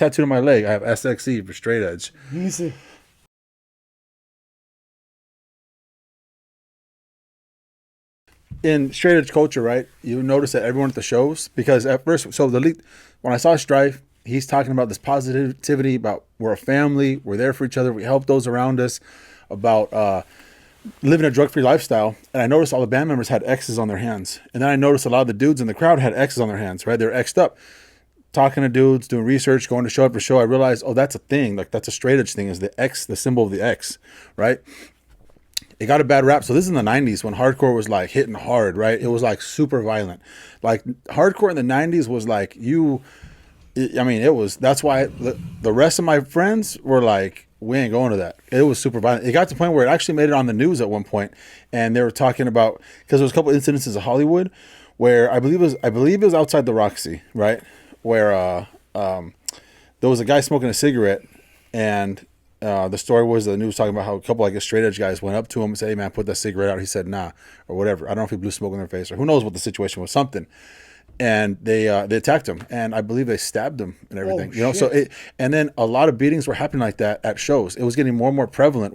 tattooed on my leg. I have SXE for straight edge. Let me see. In straight edge culture, right? You notice that everyone at the shows, because at first, so the lead, when I saw Strife, he's talking about this positivity about we're a family, we're there for each other, we help those around us, about living a drug-free lifestyle. And I noticed all the band members had X's on their hands. And then I noticed a lot of the dudes in the crowd had X's on their hands, right? They're X'd up. Talking to dudes, doing research, going to show after show, I realized, oh, that's a thing. Like, that's a straight edge thing, is the X, the symbol of the X, right? It got a bad rap. So this is in the 90s when hardcore was like hitting hard, right? It was like super violent. Like hardcore in the 90s was like that's why the rest of my friends were like, we ain't going to that. It was super violent. It got to the point where it actually made it on the news at one point, and they were talking about, because there was a couple incidences of Hollywood where I believe it was outside the Roxy, right? Where there was a guy smoking a cigarette, and the story was, the news talking about how a couple, I guess, straight edge guys went up to him and said, "Hey man, put that cigarette out." He said, "Nah," or whatever. I don't know if he blew smoke in their face or who knows what the situation was, something. And they attacked him, and I believe they stabbed him and everything. Oh, So shit. and then a lot of beatings were happening like that at shows. It was getting more and more prevalent.